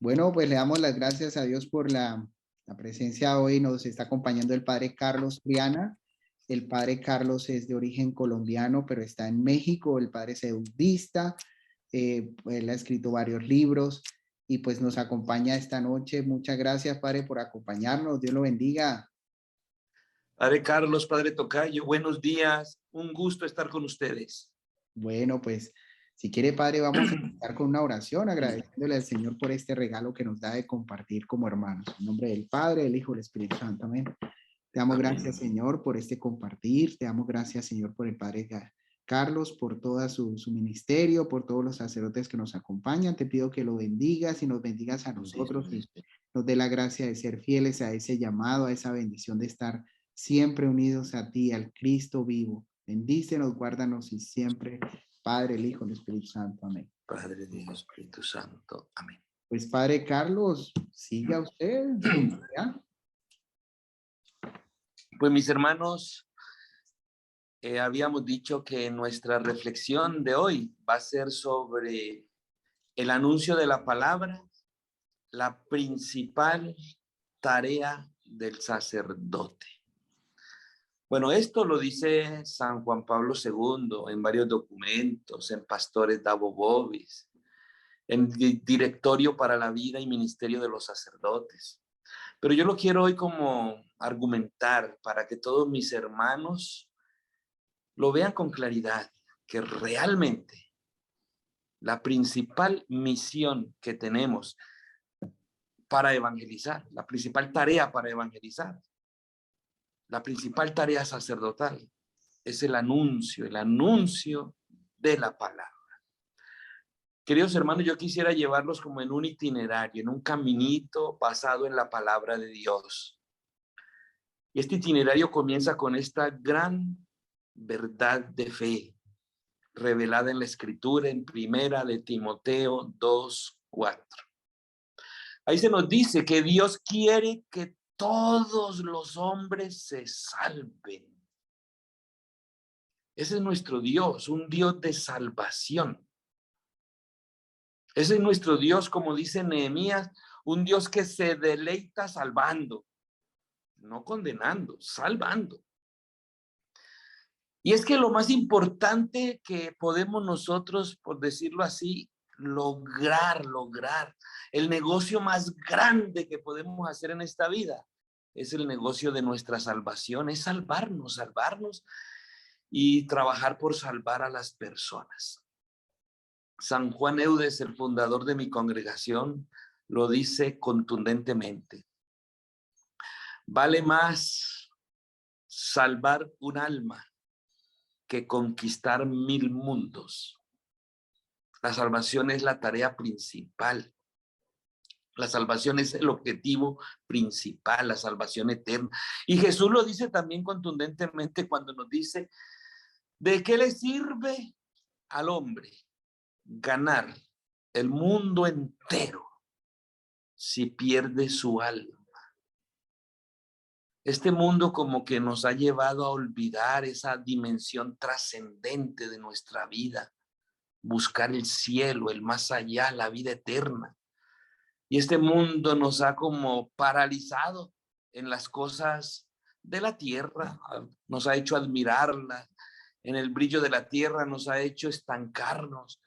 Bueno, pues le damos las gracias a Dios por la presencia hoy. Nos está acompañando el padre Carlos Triana. El padre Carlos es de origen colombiano, pero está en México. El padre es budista. Él ha escrito varios libros y pues nos acompaña esta noche. Muchas gracias, padre, por acompañarnos. Dios lo bendiga. Padre Carlos, Padre Tocayo, buenos días. Un gusto estar con ustedes. Bueno, pues si quiere, padre, vamos a empezar con una oración agradeciéndole al Señor por este regalo que nos da de compartir como hermanos. En nombre del Padre, del Hijo y del Espíritu Santo. Amén. Te damos gracias, Señor, por este compartir. Te damos gracias, Señor, por el Padre Carlos, por todo su ministerio, por todos los sacerdotes que nos acompañan. Te pido que lo bendigas y nos bendigas a nosotros y nos dé la gracia de ser fieles a ese llamado, a esa bendición de estar siempre unidos a ti, al Cristo vivo. Bendícenos, guárdanos y siempre, Padre, el Hijo, el Espíritu Santo. Amén. Padre, Hijo, Espíritu Santo. Amén. Pues, Padre Carlos, siga usted. ¿Ya? Pues mis hermanos, habíamos dicho que nuestra reflexión de hoy va a ser sobre el anuncio de la palabra, la principal tarea del sacerdote. Bueno, esto lo dice San Juan Pablo II en varios documentos, en Pastores Davo Bovis, en Directorio para la Vida y Ministerio de los Sacerdotes. Pero yo lo quiero hoy como argumentar para que todos mis hermanos lo vean con claridad, que realmente la principal misión que tenemos para evangelizar, la principal tarea para evangelizar, la principal tarea sacerdotal es el anuncio de la palabra. Queridos hermanos, yo quisiera llevarlos como en un itinerario, en un caminito basado en la palabra de Dios. Y este itinerario comienza con esta gran verdad de fe revelada en la Escritura en Primera de Timoteo 2:4. Ahí se nos dice que Dios quiere que todos los hombres se salven. Ese es nuestro Dios, un Dios de salvación. Ese es nuestro Dios, como dice Nehemías, un Dios que se deleita salvando, no condenando, salvando. Y es que lo más importante que podemos nosotros, por decirlo así, lograr, el negocio más grande que podemos hacer en esta vida, es el negocio de nuestra salvación, es salvarnos y trabajar por salvar a las personas. San Juan Eudes, el fundador de mi congregación, lo dice contundentemente. Vale más salvar un alma que conquistar 1000 mundos. La salvación es la tarea principal. La salvación es el objetivo principal, la salvación eterna. Y Jesús lo dice también contundentemente cuando nos dice, ¿de qué le sirve al hombre ganar el mundo entero si pierde su alma? Este mundo como que nos ha llevado a olvidar esa dimensión trascendente de nuestra vida, buscar el cielo, el más allá, la vida eterna. Y este mundo nos ha como paralizado en las cosas de la tierra, nos ha hecho admirarla, en el brillo de la tierra nos ha hecho estancarnos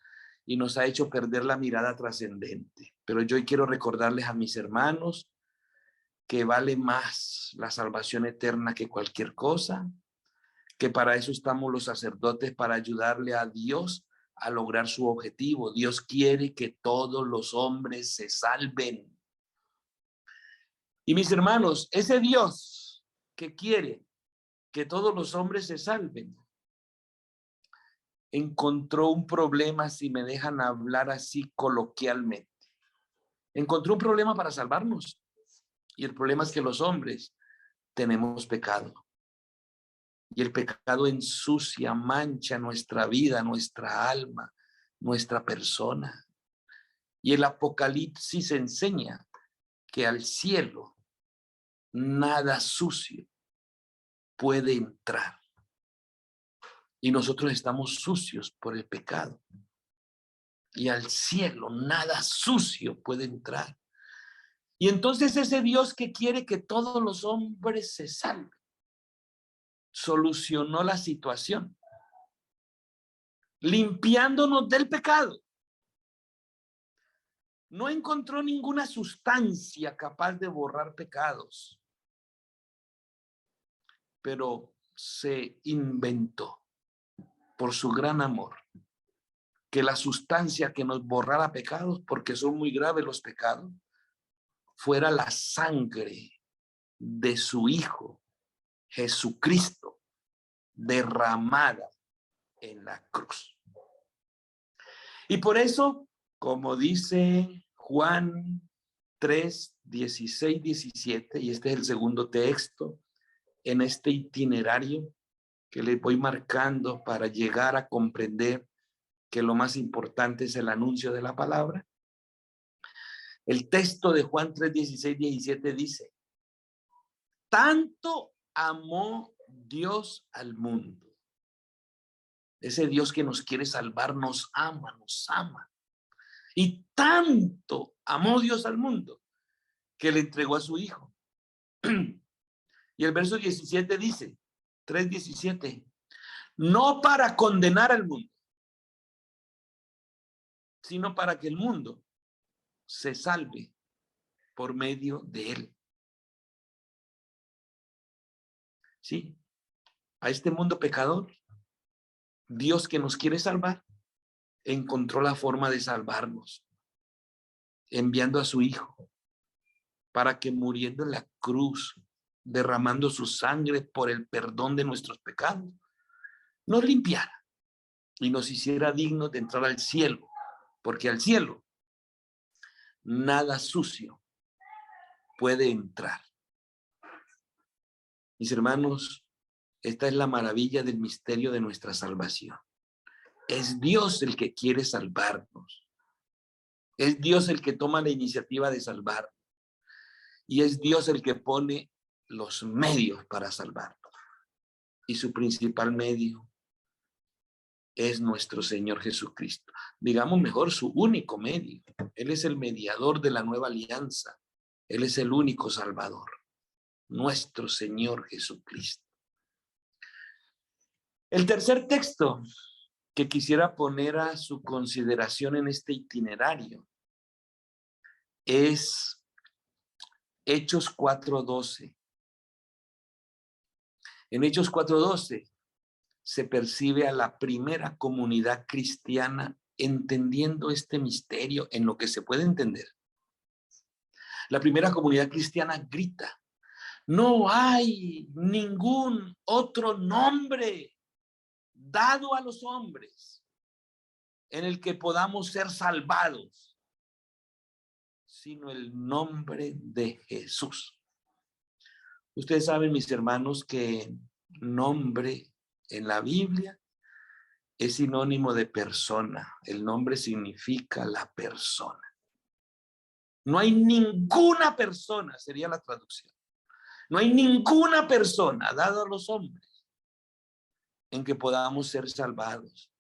y nos ha hecho perder la mirada trascendente. Pero yo hoy quiero recordarles a mis hermanos que vale más la salvación eterna que cualquier cosa, que para eso estamos los sacerdotes, para ayudarle a Dios a lograr su objetivo. Dios quiere que todos los hombres se salven. Y mis hermanos, ese Dios que quiere que todos los hombres se salven, encontró un problema, si me dejan hablar así coloquialmente. Encontró un problema para salvarnos. Y el problema es que los hombres tenemos pecado. Y el pecado ensucia, mancha nuestra vida, nuestra alma, nuestra persona. Y el Apocalipsis enseña que al cielo nada sucio puede entrar. Y nosotros estamos sucios por el pecado. Y al cielo nada sucio puede entrar. Y entonces ese Dios que quiere que todos los hombres se salven, solucionó la situación, limpiándonos del pecado. No encontró ninguna sustancia capaz de borrar pecados, pero se inventó por su gran amor que la sustancia que nos borrara pecados, porque son muy graves los pecados, fuera la sangre de su Hijo Jesucristo derramada en la cruz. Y por eso, como dice Juan 3, 16, 17, y este es el segundo texto en este itinerario que les voy marcando para llegar a comprender que lo más importante es el anuncio de la palabra. El texto de Juan 3, 16, 17 dice: tanto amó Dios al mundo. Ese Dios que nos quiere salvar nos ama, nos ama. Y tanto amó Dios al mundo que le entregó a su Hijo. Y el verso 17 dice, 3:17, no para condenar al mundo, sino para que el mundo se salve por medio de él. Sí, a este mundo pecador, Dios que nos quiere salvar, encontró la forma de salvarnos, enviando a su Hijo para que muriendo en la cruz, derramando su sangre por el perdón de nuestros pecados, nos limpiara y nos hiciera dignos de entrar al cielo, porque al cielo nada sucio puede entrar. Mis hermanos, esta es la maravilla del misterio de nuestra salvación. Es Dios el que quiere salvarnos. Es Dios el que toma la iniciativa de salvarnos. Y es Dios el que pone los medios para salvarnos. Y su principal medio es nuestro Señor Jesucristo. Digamos mejor, su único medio. Él es el mediador de la nueva alianza. Él es el único Salvador. Nuestro Señor Jesucristo. El tercer texto que quisiera poner a su consideración en este itinerario es Hechos 4:12. En Hechos 4:12 se percibe a la primera comunidad cristiana entendiendo este misterio en lo que se puede entender. La primera comunidad cristiana grita: no hay ningún otro nombre dado a los hombres en el que podamos ser salvados, sino el nombre de Jesús. Ustedes saben, mis hermanos, que nombre en la Biblia es sinónimo de persona. El nombre significa la persona. No hay ninguna persona, sería la traducción. No hay ninguna persona dada a los hombres en que podamos ser salvados,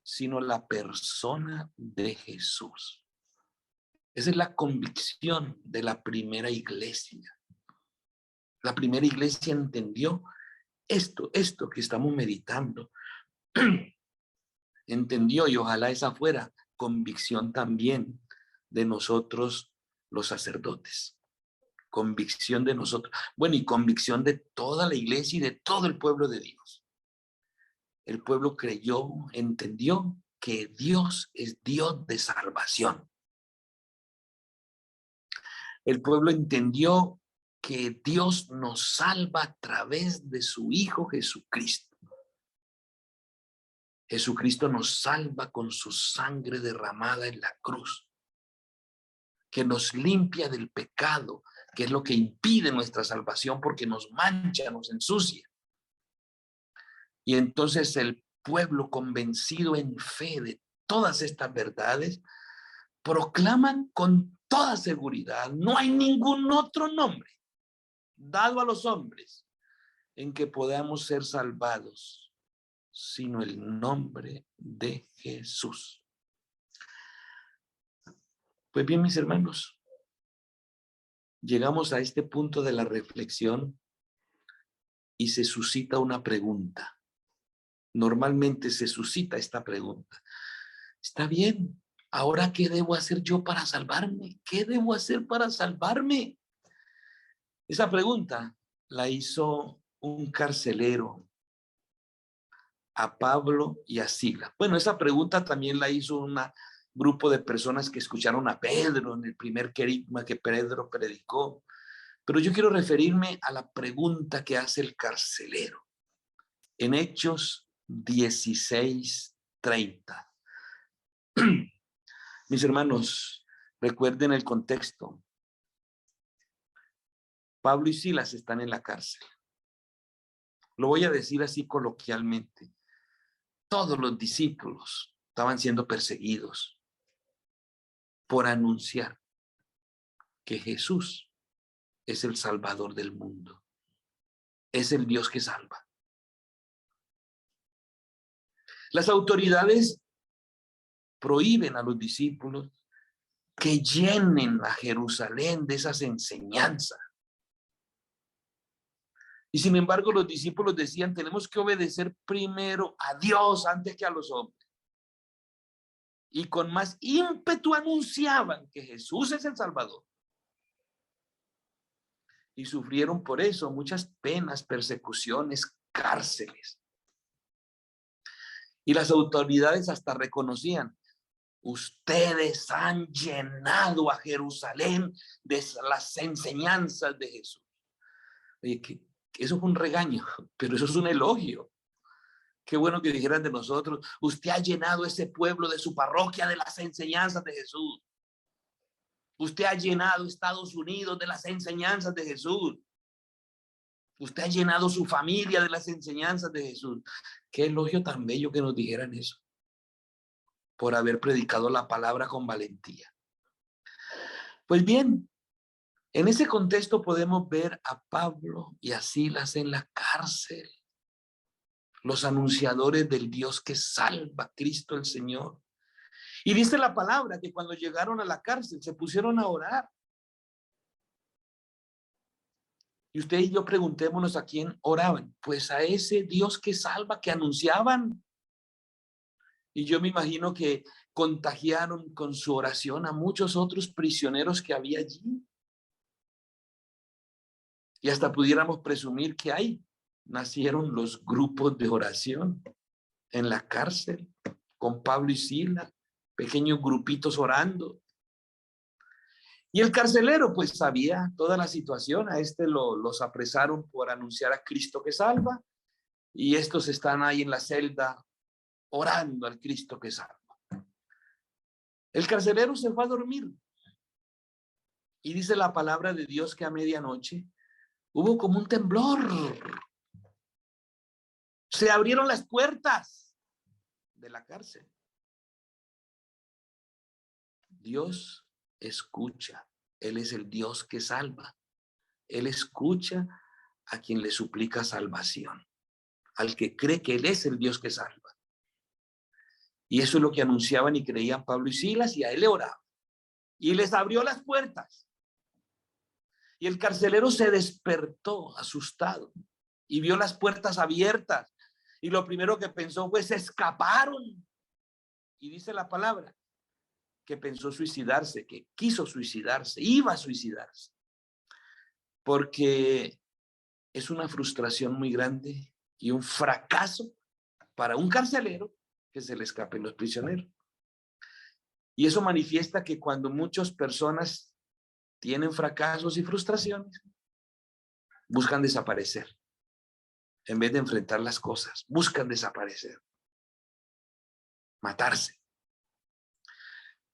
sino la persona de Jesús. Esa es la convicción de la primera iglesia. La primera iglesia entendió esto que estamos meditando. Entendió, y ojalá esa fuera convicción también de nosotros los sacerdotes. Convicción de nosotros. Bueno, y convicción de toda la iglesia y de todo el pueblo de Dios. El pueblo creyó, entendió que Dios es Dios de salvación. El pueblo entendió que Dios nos salva a través de su Hijo Jesucristo. Jesucristo nos salva con su sangre derramada en la cruz, que nos limpia del pecado, que es lo que impide nuestra salvación porque nos mancha, nos ensucia. Y entonces el pueblo, convencido en fe de todas estas verdades, proclaman con toda seguridad: no hay ningún otro nombre dado a los hombres en que podamos ser salvados, sino el nombre de Jesús. Pues bien, mis hermanos, llegamos a este punto de la reflexión y se suscita una pregunta. Normalmente se suscita esta pregunta. Está bien, ¿ahora qué debo hacer yo para salvarme? ¿Qué debo hacer para salvarme? Esa pregunta la hizo un carcelero a Pablo y a Silas. Bueno, esa pregunta también la hizo un grupo de personas que escucharon a Pedro en el primer querigma que Pedro predicó. Pero yo quiero referirme a la pregunta que hace el carcelero en Hechos 16:30. Mis hermanos, recuerden el contexto. Pablo y Silas están en la cárcel. Lo voy a decir así coloquialmente. Todos los discípulos estaban siendo perseguidos por anunciar que Jesús es el Salvador del mundo. Es el Dios que salva. Las autoridades prohíben a los discípulos que llenen a Jerusalén de esas enseñanzas. Y sin embargo, los discípulos decían, tenemos que obedecer primero a Dios antes que a los hombres. Y con más ímpetu anunciaban que Jesús es el Salvador. Y sufrieron por eso muchas penas, persecuciones, cárceles. Y las autoridades hasta reconocían, ustedes han llenado a Jerusalén de las enseñanzas de Jesús. Oye, que eso es un regaño, pero eso es un elogio. Qué bueno que dijeran de nosotros, usted ha llenado ese pueblo de su parroquia de las enseñanzas de Jesús. Usted ha llenado Estados Unidos de las enseñanzas de Jesús. Usted ha llenado su familia de las enseñanzas de Jesús. Qué elogio tan bello que nos dijeran eso, por haber predicado la palabra con valentía. Pues bien, en ese contexto podemos ver a Pablo y a Silas en la cárcel, los anunciadores del Dios que salva, Cristo el Señor. Y dice la palabra que cuando llegaron a la cárcel se pusieron a orar. Y usted y yo preguntémonos a quién oraban. Pues a ese Dios que salva, que anunciaban. Y yo me imagino que contagiaron con su oración a muchos otros prisioneros que había allí. Y hasta pudiéramos presumir que ahí nacieron los grupos de oración en la cárcel, con Pablo y Silas, pequeños grupitos orando. Y el carcelero pues sabía toda la situación. A los apresaron por anunciar a Cristo que salva. Y estos están ahí en la celda orando al Cristo que salva. El carcelero se fue a dormir. Y dice la palabra de Dios que a medianoche hubo como un temblor. Se abrieron las puertas de la cárcel. Dios escucha. Él es el Dios que salva. Él escucha a quien le suplica salvación, al que cree que Él es el Dios que salva. Y eso es lo que anunciaban y creían Pablo y Silas, y a Él le oraban. Y les abrió las puertas. Y el carcelero se despertó asustado y vio las puertas abiertas. Y lo primero que pensó fue, se escaparon. Y dice la palabra que pensó suicidarse, que quiso suicidarse, iba a suicidarse. Porque es una frustración muy grande y un fracaso para un carcelero que se le escapen los prisioneros. Y eso manifiesta que cuando muchas personas tienen fracasos y frustraciones, buscan desaparecer. En vez de enfrentar las cosas, buscan desaparecer, matarse.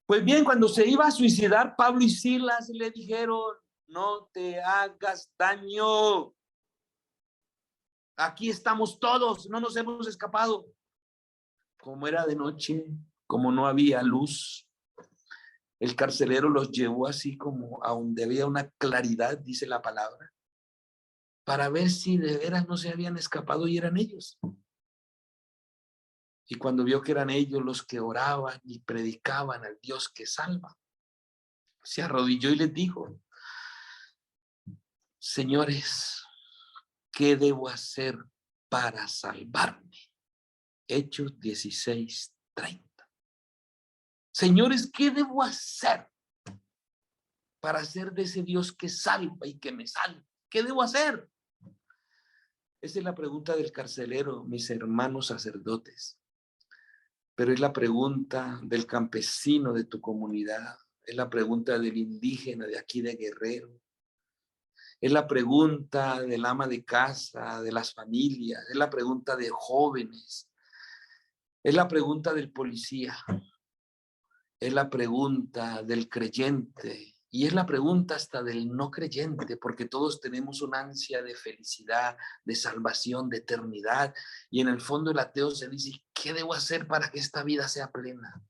Pues bien, cuando se iba a suicidar, Pablo y Silas le dijeron, no te hagas daño. Aquí estamos todos, no nos hemos escapado. Como era de noche, como no había luz, el carcelero los llevó así como a donde había una claridad, dice la palabra, para ver si de veras no se habían escapado y eran ellos. Y cuando vio que eran ellos los que oraban y predicaban al Dios que salva, se arrodilló y les dijo, Señores, ¿qué debo hacer para salvarme? Hechos 16:30. Señores, ¿qué debo hacer para ser de ese Dios que salva y que me salva? ¿Qué debo hacer? Esa es la pregunta del carcelero, mis hermanos sacerdotes. Pero es la pregunta del campesino de tu comunidad. Es la pregunta del indígena de aquí de Guerrero. Es la pregunta del ama de casa, de las familias. Es la pregunta de jóvenes. Es la pregunta del policía. Es la pregunta del creyente. Y es la pregunta hasta del no creyente, porque todos tenemos una ansia de felicidad, de salvación, de eternidad. Y en el fondo el ateo se dice, ¿qué debo hacer para que esta vida sea plena?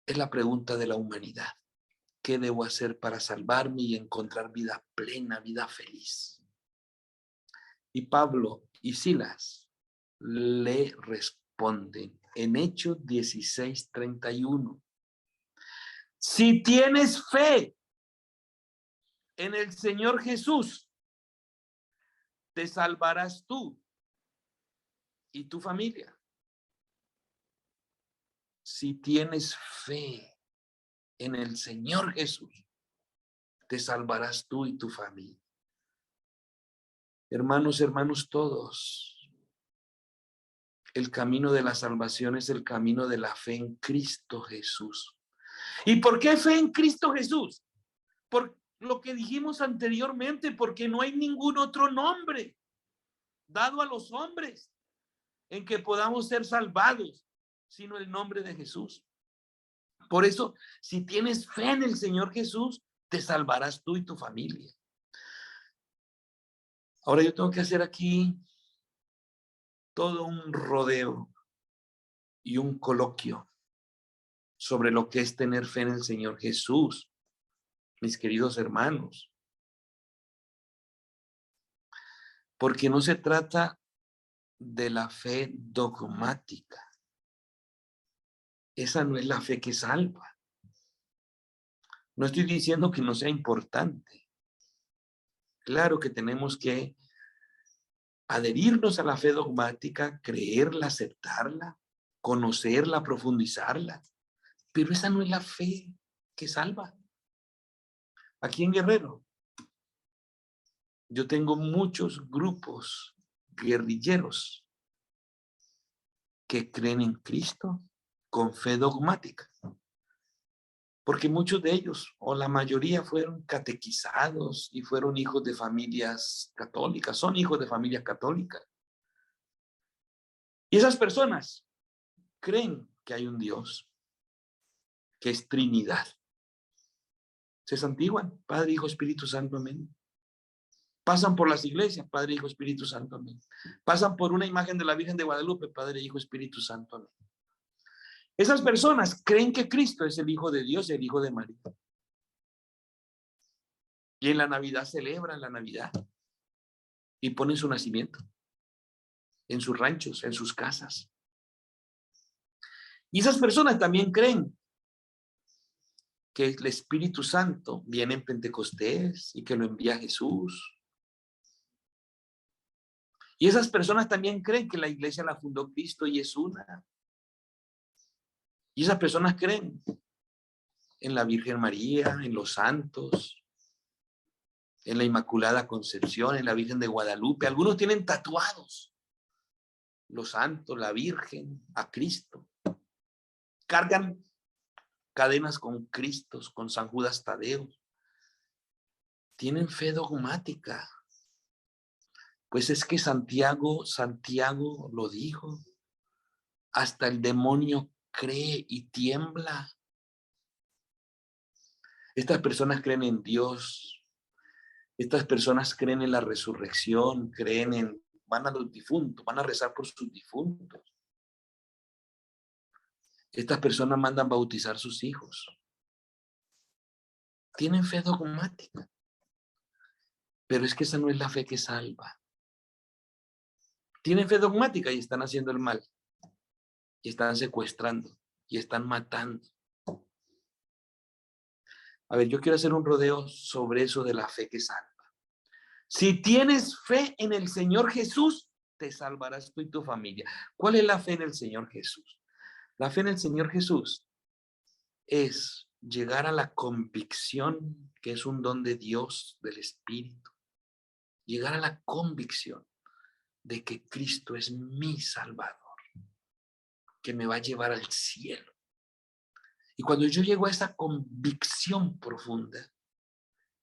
Es la pregunta de la humanidad. ¿Qué debo hacer para salvarme y encontrar vida plena, vida feliz? Y Pablo y Silas le responden en Hechos 16:31. Si tienes fe en el Señor Jesús, te salvarás tú y tu familia. Si tienes fe en el Señor Jesús, te salvarás tú y tu familia. Hermanos, hermanos todos, el camino de la salvación es el camino de la fe en Cristo Jesús. ¿Y por qué fe en Cristo Jesús? Por lo que dijimos anteriormente, porque no hay ningún otro nombre dado a los hombres en que podamos ser salvados, sino el nombre de Jesús. Por eso, si tienes fe en el Señor Jesús, te salvarás tú y tu familia. Ahora yo tengo que hacer aquí todo un rodeo y un coloquio sobre lo que es tener fe en el Señor Jesús, mis queridos hermanos. Porque no se trata de la fe dogmática. Esa no es la fe que salva. No estoy diciendo que no sea importante. Claro que tenemos que adherirnos a la fe dogmática, creerla, aceptarla, conocerla, profundizarla. Pero esa no es la fe que salva. Aquí en Guerrero, yo tengo muchos grupos guerrilleros que creen en Cristo con fe dogmática. Porque muchos de ellos, o la mayoría, fueron catequizados y fueron hijos de familias católicas, son hijos de familias católicas. Y esas personas creen que hay un Dios, que es Trinidad. Se santiguan, Padre, Hijo, Espíritu Santo, amén. Pasan por las iglesias, Padre, Hijo, Espíritu Santo, amén. Pasan por una imagen de la Virgen de Guadalupe, Padre, Hijo, Espíritu Santo, amén. Esas personas creen que Cristo es el Hijo de Dios y el Hijo de María. Y en la Navidad celebran la Navidad y ponen su nacimiento en sus ranchos, en sus casas. Y esas personas también creen que el Espíritu Santo viene en Pentecostés y que lo envía Jesús. Y esas personas también creen que la iglesia la fundó Cristo y es una. Y esas personas creen en la Virgen María, en los santos, en la Inmaculada Concepción, en la Virgen de Guadalupe. Algunos tienen tatuados los santos, la Virgen, a Cristo. Cargan cadenas con Cristo, con San Judas Tadeo. Tienen fe dogmática. Pues es que Santiago lo dijo. Hasta el demonio cree y tiembla. Estas personas creen en Dios. Estas personas creen en la resurrección, van a los difuntos, van a rezar por sus difuntos. Estas personas mandan bautizar sus hijos. Tienen fe dogmática. Pero es que esa no es la fe que salva. Tienen fe dogmática y están haciendo el mal. Y están secuestrando. Y están matando. A ver, yo quiero hacer un rodeo sobre eso de la fe que salva. Si tienes fe en el Señor Jesús, te salvarás tú y tu familia. ¿Cuál es la fe en el Señor Jesús? La fe en el Señor Jesús es llegar a la convicción que es un don de Dios, del Espíritu. Llegar a la convicción de que Cristo es mi Salvador, que me va a llevar al cielo. Y cuando yo llego a esa convicción profunda,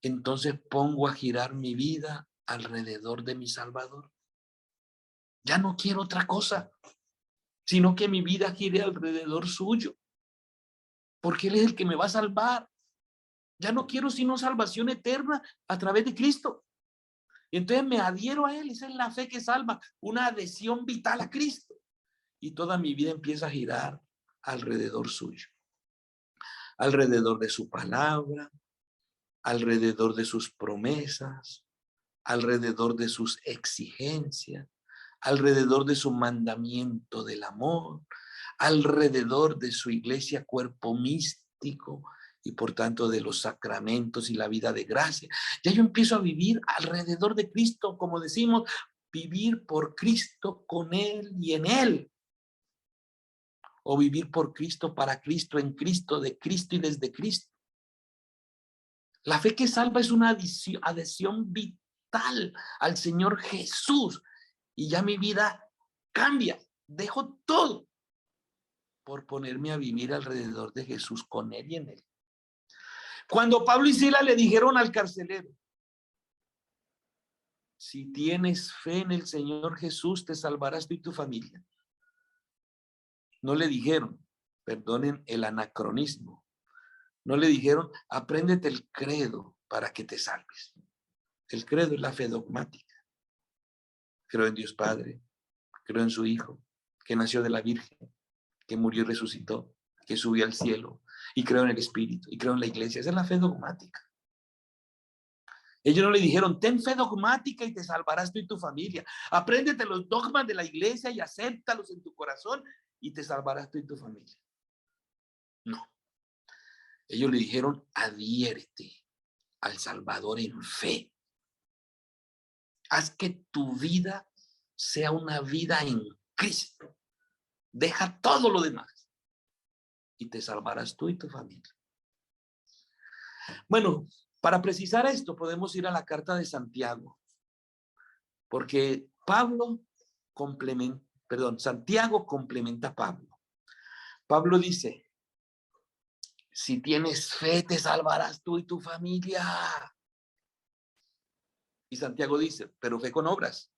entonces pongo a girar mi vida alrededor de mi Salvador. Ya no quiero otra cosa, sino que mi vida gire alrededor suyo, porque Él es el que me va a salvar. Ya no quiero sino salvación eterna a través de Cristo. Y entonces me adhiero a Él. Esa es la fe que salva, una adhesión vital a Cristo. Y toda mi vida empieza a girar alrededor suyo, alrededor de su palabra, alrededor de sus promesas, alrededor de sus exigencias, alrededor de su mandamiento del amor, alrededor de su iglesia cuerpo místico y por tanto de los sacramentos y la vida de gracia. Ya yo empiezo a vivir alrededor de Cristo, como decimos, vivir por Cristo, con Él y en Él. O vivir por Cristo, para Cristo, en Cristo, de Cristo y desde Cristo. La fe que salva es una adhesión vital al Señor Jesús. Y ya mi vida cambia. Dejo todo por ponerme a vivir alrededor de Jesús, con Él y en Él. Cuando Pablo y Silas le dijeron al carcelero, si tienes fe en el Señor Jesús, te salvarás tú y tu familia. No le dijeron, perdonen el anacronismo, no le dijeron, apréndete el credo para que te salves. El credo es la fe dogmática. Creo en Dios Padre, creo en su Hijo, que nació de la Virgen, que murió y resucitó, que subió al cielo, y creo en el Espíritu, y creo en la iglesia. Esa es la fe dogmática. Ellos no le dijeron, ten fe dogmática y te salvarás tú y tu familia. Apréndete los dogmas de la iglesia y acéptalos en tu corazón y te salvarás tú y tu familia. No. Ellos le dijeron, adhiérete al Salvador en fe. Haz que tu vida sea una vida en Cristo. Deja todo lo demás y te salvarás tú y tu familia. Bueno, para precisar esto podemos ir a la carta de Santiago, porque Santiago complementa a Pablo. Pablo dice, si tienes fe te salvarás tú y tu familia. Y Santiago dice, pero fe con obras.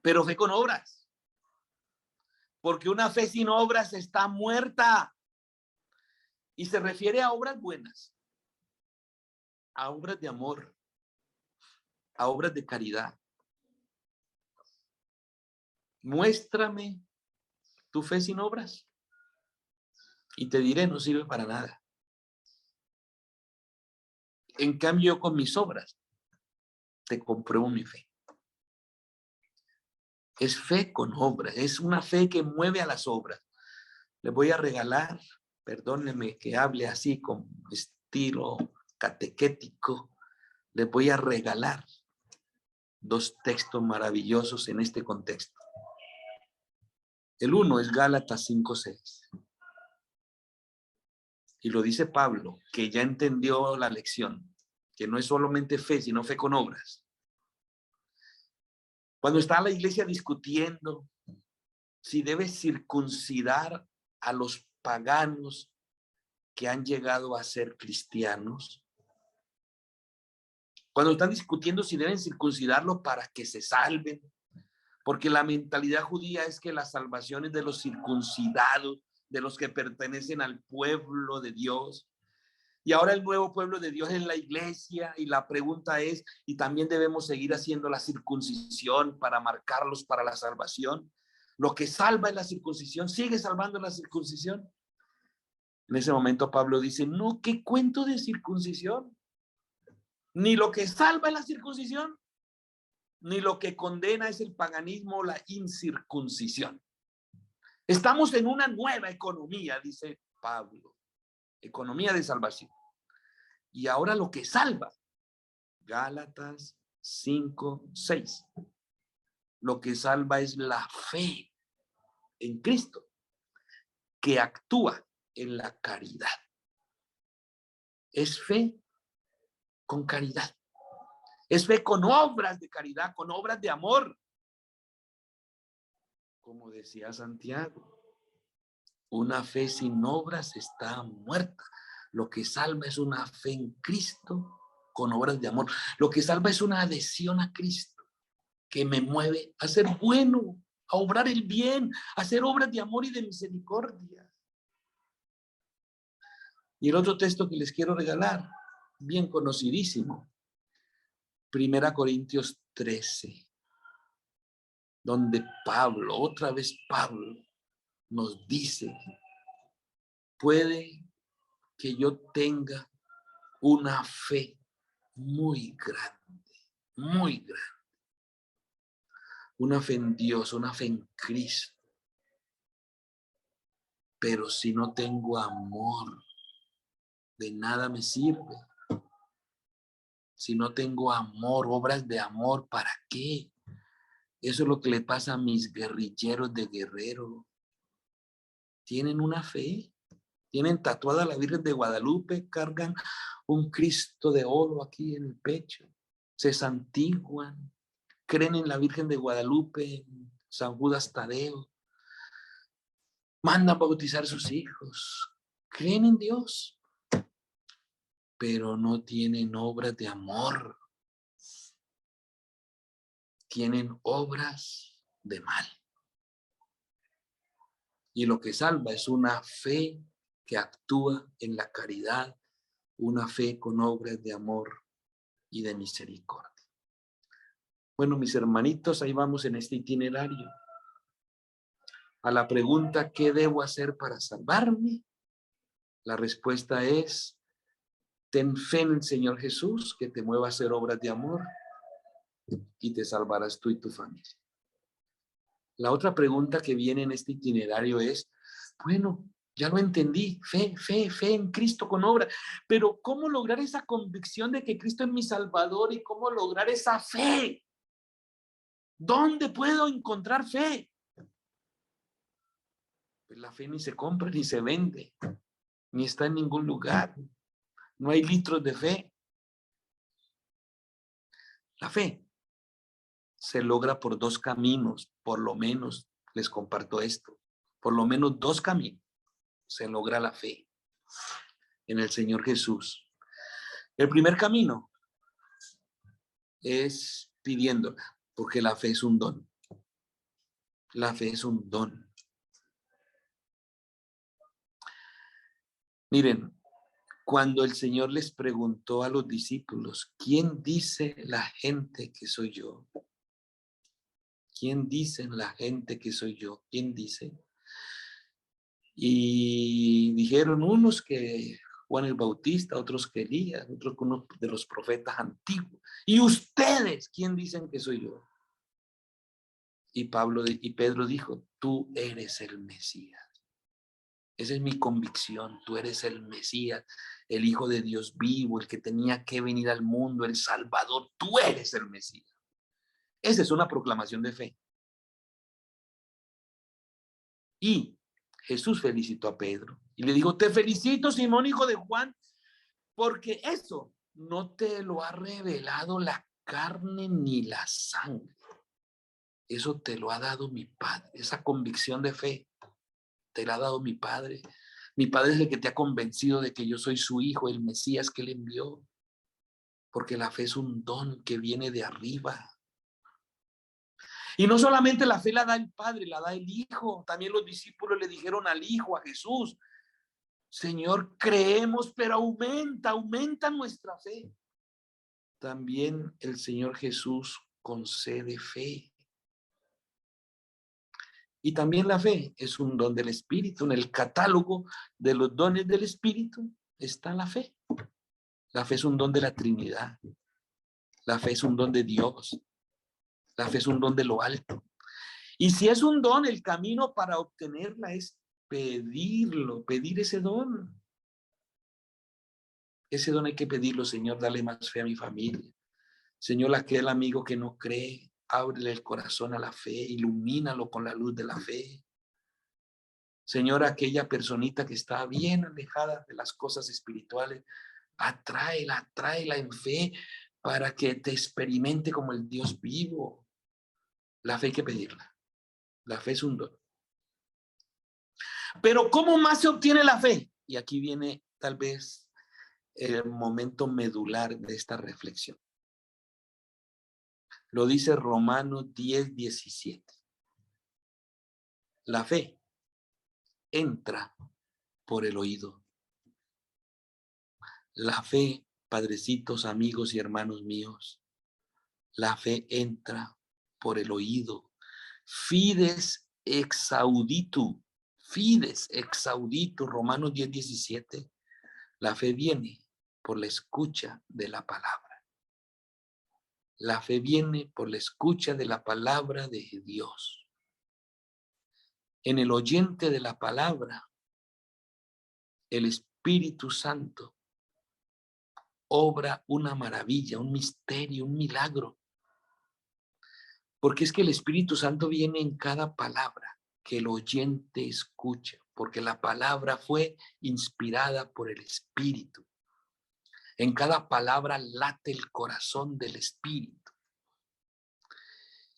Pero fe con obras. Porque una fe sin obras está muerta. Y se refiere a obras buenas, a obras de amor, a obras de caridad. Muéstrame tu fe sin obras y te diré, no sirve para nada. En cambio, con mis obras te compruebo mi fe. Es fe con obras, es una fe que mueve a las obras. Les voy a regalar, perdónenme que hable así con estilo catequético, les voy a regalar 2 textos maravillosos en este contexto. El uno es Gálatas 5:6. Y lo dice Pablo, que ya entendió la lección, que no es solamente fe, sino fe con obras. Cuando está la iglesia discutiendo si debe circuncidar a los paganos que han llegado a ser cristianos, cuando están discutiendo si deben circuncidarlos para que se salven, porque la mentalidad judía es que la salvación es de los circuncidados, de los que pertenecen al pueblo de Dios. Y ahora el nuevo pueblo de Dios es la iglesia, y la pregunta es, ¿y también debemos seguir haciendo la circuncisión para marcarlos para la salvación? Lo que salva es la circuncisión, ¿sigue salvando la circuncisión? En ese momento Pablo dice, no, ¿qué cuento de circuncisión? Ni lo que salva es la circuncisión, ni lo que condena es el paganismo o la incircuncisión. Estamos en una nueva economía, dice Pablo, economía de salvación. Y ahora lo que salva Gálatas 5:6. Lo que salva es la fe en Cristo, que actúa en la caridad. Es fe con caridad. Es fe con obras de caridad, con obras de amor. Como decía Santiago, una fe sin obras está muerta. Lo que salva es una fe en Cristo con obras de amor. Lo que salva es una adhesión a Cristo que me mueve a ser bueno, a obrar el bien, a hacer obras de amor y de misericordia. Y el otro texto que les quiero regalar, bien conocidísimo, 1 Corintios 13, donde Pablo, otra vez Pablo, nos dice, puede que yo tenga una fe muy grande, muy grande. Una fe en Dios, una fe en Cristo. Pero si no tengo amor, de nada me sirve. Si no tengo amor, obras de amor, ¿para qué? Eso es lo que le pasa a mis guerrilleros de Guerrero. Tienen una fe, tienen tatuada la Virgen de Guadalupe, cargan un Cristo de oro aquí en el pecho, se santiguan, creen en la Virgen de Guadalupe, en San Judas Tadeo, mandan bautizar a sus hijos, creen en Dios, pero no tienen obras de amor, tienen obras de mal. Y lo que salva es una fe que actúa en la caridad, una fe con obras de amor y de misericordia. Bueno, mis hermanitos, ahí vamos en este itinerario. A la pregunta, ¿qué debo hacer para salvarme? La respuesta es, ten fe en el Señor Jesús, que te mueva a hacer obras de amor y te salvarás tú y tu familia. La otra pregunta que viene en este itinerario es, bueno, ya lo entendí, fe en Cristo con obra, pero ¿cómo lograr esa convicción de que Cristo es mi Salvador y cómo lograr esa fe? ¿Dónde puedo encontrar fe? Pues la fe ni se compra ni se vende, ni está en ningún lugar. No hay litros de fe. La fe se logra por dos caminos, por lo menos les comparto esto, por lo menos dos caminos se logra la fe en el Señor Jesús. El primer camino es pidiéndola, porque la fe es un don. La fe es un don. Miren, cuando el Señor les preguntó a los discípulos, ¿quién dice la gente que soy yo? ¿Quién dice la gente que soy yo? ¿Quién dice? Y dijeron unos que Juan el Bautista, otros que Elías, otros que uno de los profetas antiguos. ¿Y ustedes quién dicen que soy yo? Y Pedro dijo, tú eres el Mesías. Esa es mi convicción, tú eres el Mesías, el Hijo de Dios vivo, el que tenía que venir al mundo, el Salvador, tú eres el Mesías. Esa es una proclamación de fe. Y Jesús felicitó a Pedro y le dijo, te felicito, Simón, hijo de Juan, porque eso no te lo ha revelado la carne ni la sangre. Eso te lo ha dado mi Padre, esa convicción de fe te la ha dado mi Padre. Mi Padre es el que te ha convencido de que yo soy su Hijo, el Mesías que Él envió. Porque la fe es un don que viene de arriba. Y no solamente la fe la da el Padre, la da el Hijo. También los discípulos le dijeron al Hijo, a Jesús, Señor, creemos, pero aumenta nuestra fe. También el Señor Jesús concede fe. Y también la fe es un don del Espíritu. En el catálogo de los dones del Espíritu está la fe. La fe es un don de la Trinidad. La fe es un don de Dios. La fe es un don de lo alto. Y si es un don, el camino para obtenerla es pedirlo, pedir ese don. Ese don hay que pedirlo, Señor, dale más fe a mi familia. Señor, aquel amigo que no cree, ábrele el corazón a la fe, ilumínalo con la luz de la fe. Señor, aquella personita que está bien alejada de las cosas espirituales, tráela en fe para que te experimente como el Dios vivo. La fe hay que pedirla. La fe es un don. Pero ¿cómo más se obtiene la fe? Y aquí viene tal vez el momento medular de esta reflexión. Lo dice Romanos 10:17. La fe entra por el oído. La fe, padrecitos, amigos y hermanos míos, la fe entra por el oído. Fides exauditu, Romanos 10:17. La fe viene por la escucha de la palabra. La fe viene por la escucha de la palabra de Dios. En el oyente de la palabra, el Espíritu Santo obra una maravilla, un misterio, un milagro. Porque es que el Espíritu Santo viene en cada palabra que el oyente escucha, porque la palabra fue inspirada por el Espíritu. En cada palabra late el corazón del Espíritu.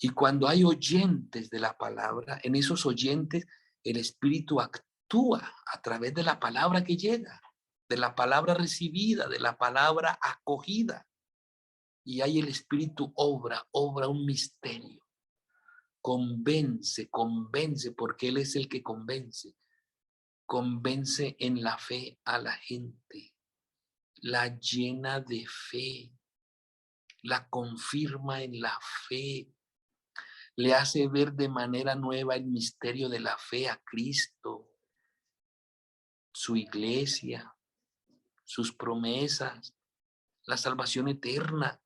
Y cuando hay oyentes de la palabra, en esos oyentes el Espíritu actúa a través de la palabra que llega, de la palabra recibida, de la palabra acogida. Y ahí el Espíritu obra un misterio. Convence, porque Él es el que convence. Convence en la fe a la gente. La llena de fe. La confirma en la fe. Le hace ver de manera nueva el misterio de la fe a Cristo, su iglesia, sus promesas, la salvación eterna.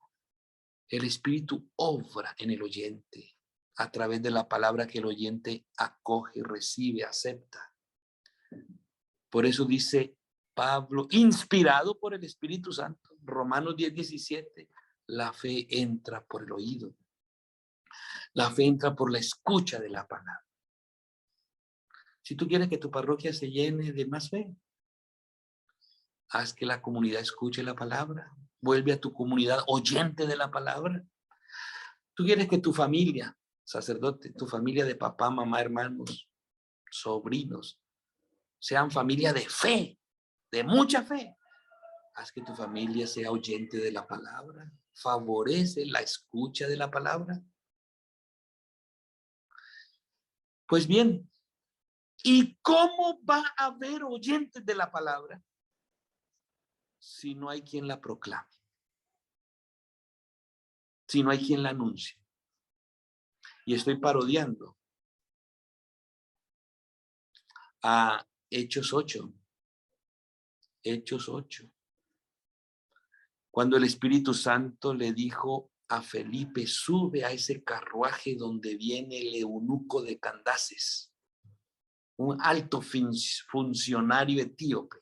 El Espíritu obra en el oyente a través de la palabra que el oyente acoge, recibe, acepta. Por eso dice Pablo, inspirado por el Espíritu Santo, Romanos 10:17, la fe entra por el oído. La fe entra por la escucha de la palabra. Si tú quieres que tu parroquia se llene de más fe, haz que la comunidad escuche la palabra. Vuelve a tu comunidad oyente de la palabra. Tú quieres que tu familia, sacerdote, tu familia de papá, mamá, hermanos, sobrinos, sean familia de fe, de mucha fe. Haz que tu familia sea oyente de la palabra. Favorece la escucha de la palabra. Pues bien, ¿y cómo va a haber oyentes de la palabra si no hay quien la proclame? Si no hay quien la anuncie. Y estoy parodiando a Hechos 8. Hechos 8. Cuando el Espíritu Santo le dijo a Felipe, sube a ese carruaje donde viene el eunuco de Candaces, un alto funcionario etíope.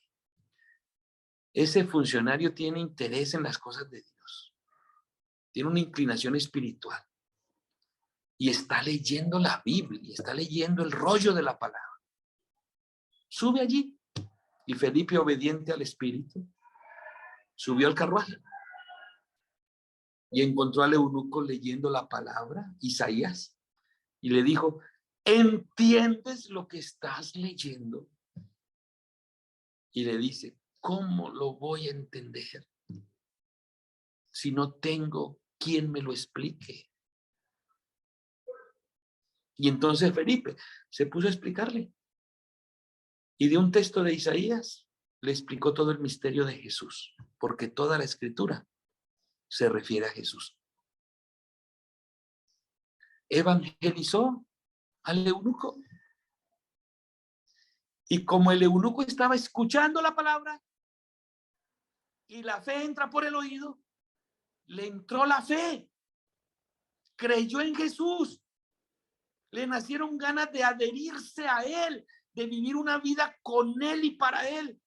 Ese funcionario tiene interés en las cosas de Dios. Tiene una inclinación espiritual. Y está leyendo la Biblia, está leyendo el rollo de la palabra. Sube allí. Y Felipe, obediente al Espíritu, subió al carruaje. Y encontró al eunuco leyendo la palabra, Isaías. Y le dijo, ¿entiendes lo que estás leyendo? Y le dice, ¿cómo lo voy a entender si no tengo quien me lo explique? Y entonces Felipe se puso a explicarle. Y de un texto de Isaías le explicó todo el misterio de Jesús, porque toda la escritura se refiere a Jesús. Evangelizó al eunuco. Y como el eunuco estaba escuchando la palabra y la fe entra por el oído, le entró la fe. Creyó en Jesús. Le nacieron ganas de adherirse a él, de vivir una vida con él y para él.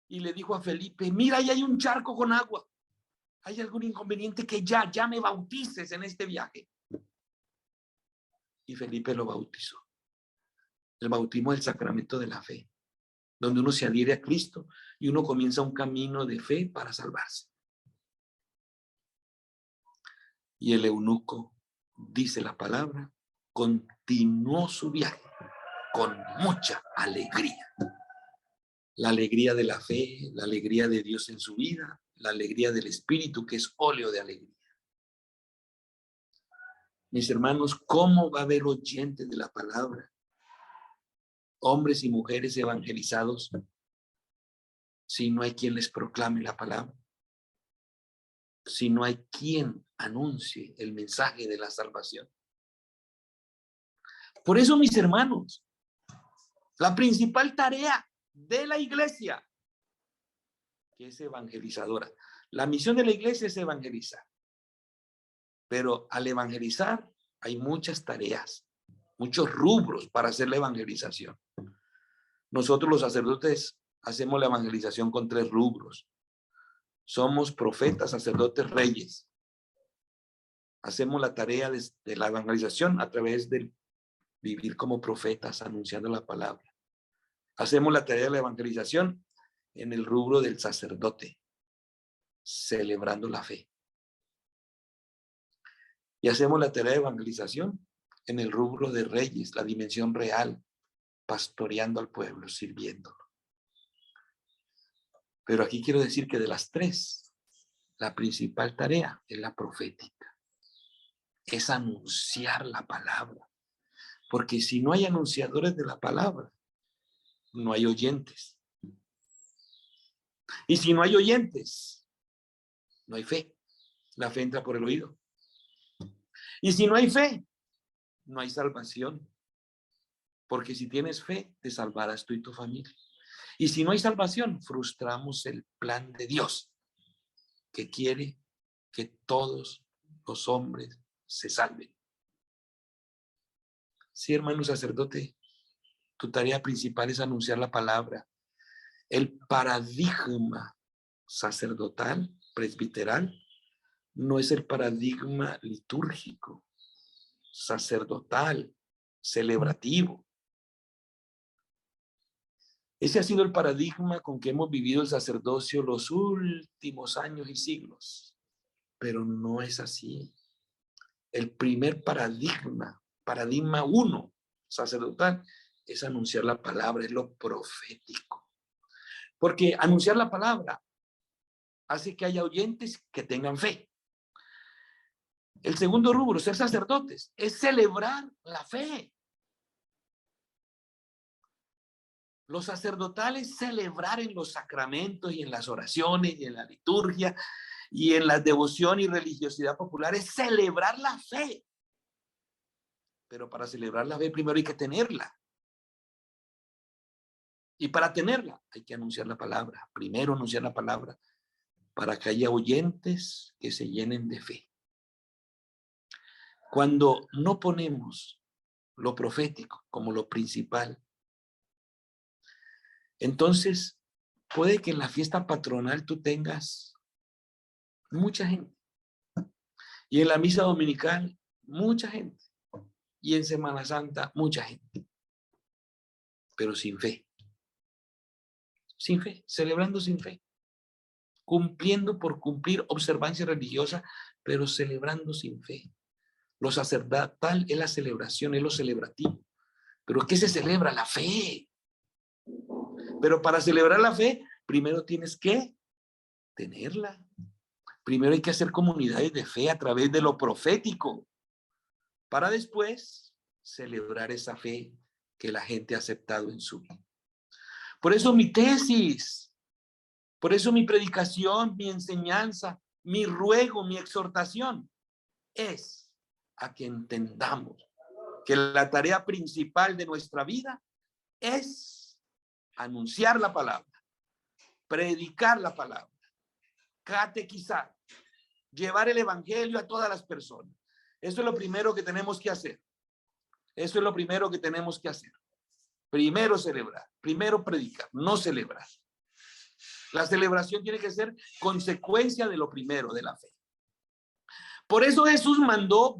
Y le dijo a Felipe, mira, ahí hay un charco con agua. ¿hay algún inconveniente que ya me bautices en este viaje? Y Felipe lo bautizó. El bautismo es el sacramento de la fe, donde uno se adhiere a Cristo y uno comienza un camino de fe para salvarse. Y el eunuco, dice la palabra, continuó su viaje con mucha alegría. La alegría de la fe, la alegría de Dios en su vida, la alegría del Espíritu, que es óleo de alegría. Mis hermanos, ¿cómo va a haber oyentes de la palabra? Hombres y mujeres evangelizados, si no hay quien les proclame la palabra, si no hay quien anuncie el mensaje de la salvación. Por eso, mis hermanos, la principal tarea de la iglesia, que es evangelizadora. La misión de la iglesia es evangelizar. Pero al evangelizar hay muchas tareas, muchos rubros para hacer la evangelización. Nosotros los sacerdotes hacemos la evangelización con 3 rubros. Somos profetas, sacerdotes, reyes. Hacemos la tarea de la evangelización a través de vivir como profetas, anunciando la palabra. Hacemos la tarea de la evangelización en el rubro del sacerdote, celebrando la fe. Y hacemos la tarea de evangelización en el rubro de reyes, la dimensión real, pastoreando al pueblo, sirviéndolo. Pero aquí quiero decir que de las 3, la principal tarea es la profética. Es anunciar la palabra. Porque si no hay anunciadores de la palabra, no hay oyentes. Y si no hay oyentes, no hay fe. La fe entra por el oído. Y si no hay fe, no hay salvación. Porque si tienes fe, te salvarás tú y tu familia. Y si no hay salvación, frustramos el plan de Dios, que quiere que todos los hombres se salven. Sí, hermano sacerdote, tu tarea principal es anunciar la palabra. El paradigma sacerdotal, presbiteral, no es el paradigma litúrgico, sacerdotal, celebrativo. Ese ha sido el paradigma con que hemos vivido el sacerdocio los últimos años y siglos. Pero no es así. El primer paradigma 1, sacerdotal, es anunciar la palabra, es lo profético. Porque anunciar la palabra hace que haya oyentes que tengan fe. El segundo rubro, ser sacerdotes, es celebrar la fe. Los sacerdotales celebrar en los sacramentos y en las oraciones y en la liturgia y en la devoción y religiosidad popular es celebrar la fe. Pero para celebrar la fe primero hay que tenerla. Y para tenerla hay que anunciar la palabra. Primero anunciar la palabra para que haya oyentes que se llenen de fe. Cuando no ponemos lo profético como lo principal, entonces puede que en la fiesta patronal tú tengas mucha gente. Y en la misa dominical, mucha gente. Y en Semana Santa, mucha gente. Pero sin fe. Sin fe, celebrando sin fe. Cumpliendo por cumplir observancia religiosa, pero celebrando sin fe. Lo sacerdotal es la celebración, es lo celebrativo. ¿Pero qué se celebra? La fe. Pero para celebrar la fe, primero tienes que tenerla. Primero hay que hacer comunidades de fe a través de lo profético, para después celebrar esa fe que la gente ha aceptado en su vida. Por eso mi tesis, por eso mi predicación, mi enseñanza, mi ruego, mi exhortación es a que entendamos que la tarea principal de nuestra vida es anunciar la palabra, predicar la palabra, catequizar, llevar el evangelio a todas las personas. Eso es lo primero que tenemos que hacer. Eso es lo primero que tenemos que hacer. Primero celebrar, primero predicar, no celebrar. La celebración tiene que ser consecuencia de lo primero, de la fe. Por eso Jesús mandó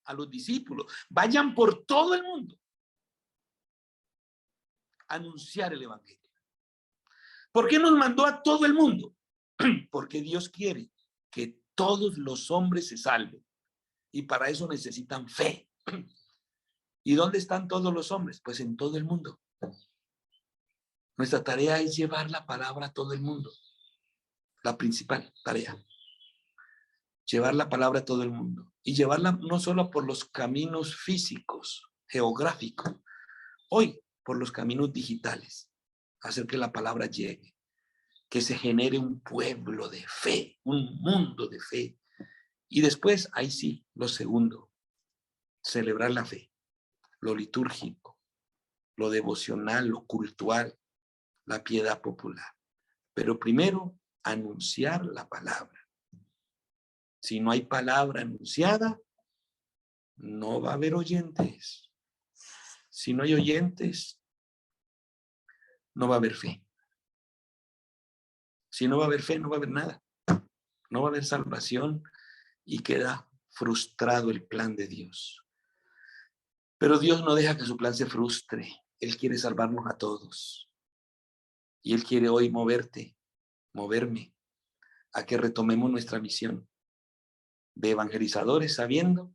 a los discípulos, vayan por todo el mundo a anunciar el evangelio. ¿Por qué nos mandó a todo el mundo? Porque Dios quiere que todos los hombres se salven. Y para eso necesitan fe. ¿Y dónde están todos los hombres? Pues en todo el mundo. Nuestra tarea es llevar la palabra a todo el mundo. La principal tarea. Llevar la palabra a todo el mundo. Y llevarla no solo por los caminos físicos, geográficos. Hoy, por los caminos digitales. Hacer que la palabra llegue. Que se genere un pueblo de fe. Un mundo de fe. Y después, ahí sí, lo segundo. Celebrar la fe. Lo litúrgico. Lo devocional, lo cultural. La piedad popular. Pero primero, anunciar la palabra. Si no hay palabra anunciada, no va a haber oyentes. Si no hay oyentes, no va a haber fe. Si no va a haber fe, no va a haber nada. No va a haber salvación y queda frustrado el plan de Dios. Pero Dios no deja que su plan se frustre. Él quiere salvarnos a todos. Y Él quiere hoy moverme, a que retomemos nuestra misión de evangelizadores, sabiendo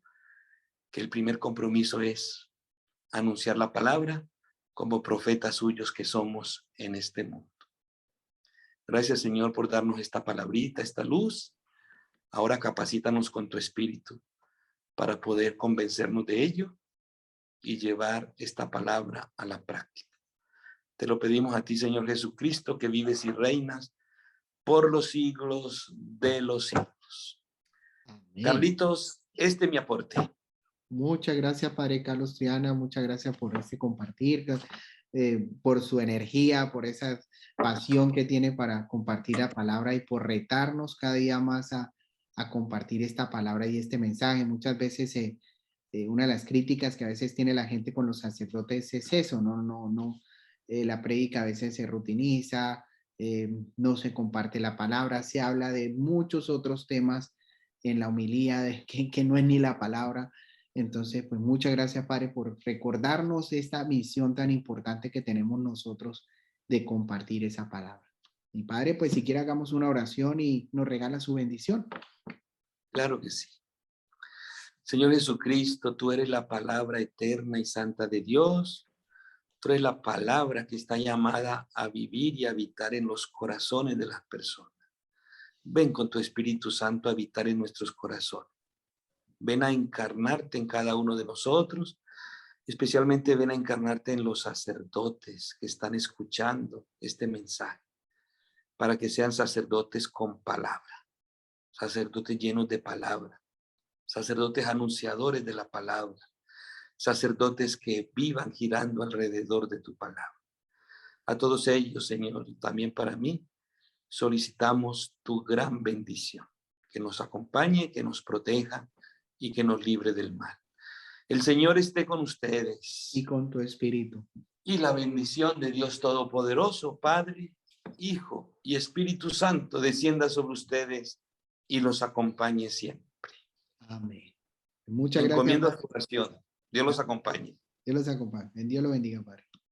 que el primer compromiso es anunciar la palabra como profetas suyos que somos en este mundo. Gracias, Señor, por darnos esta palabrita, esta luz. Ahora capacítanos con tu espíritu para poder convencernos de ello y llevar esta palabra a la práctica. Te lo pedimos a ti, Señor Jesucristo, que vives y reinas por los siglos de los siglos. Amén. Carlitos, este es mi aporte. Muchas gracias, Padre Carlos Triana. Muchas gracias por este compartir, por su energía, por esa pasión que tiene para compartir la palabra y por retarnos cada día más a compartir esta palabra y este mensaje. Muchas veces una de las críticas que a veces tiene la gente con los sacerdotes es eso, no, la prédica a veces se rutiniza, no se comparte la palabra, se habla de muchos otros temas en la homilía que no es ni la palabra. Entonces, pues muchas gracias, Padre, por recordarnos esta misión tan importante que tenemos nosotros de compartir esa palabra. Y Padre, pues si quiere hagamos una oración y nos regala su bendición. Claro que sí. Señor Jesucristo, tú eres la palabra eterna y santa de Dios. Tú eres la palabra que está llamada a vivir y habitar en los corazones de las personas. Ven con tu Espíritu Santo a habitar en nuestros corazones. Ven a encarnarte en cada uno de nosotros. Especialmente ven a encarnarte en los sacerdotes que están escuchando este mensaje. Para que sean sacerdotes con palabra. Sacerdotes llenos de palabra. Sacerdotes anunciadores de la palabra. Sacerdotes que vivan girando alrededor de tu palabra. A todos ellos, Señor, y también para mí, solicitamos tu gran bendición, que nos acompañe, que nos proteja y que nos libre del mal. El Señor esté con ustedes. Y con tu espíritu. Y la bendición de Dios Todopoderoso, Padre, Hijo y Espíritu Santo, descienda sobre ustedes y los acompañe siempre. Amén. Muchas gracias. Encomiendo a tu oración. Dios los acompañe. Dios los acompañe. Dios lo bendiga, Padre.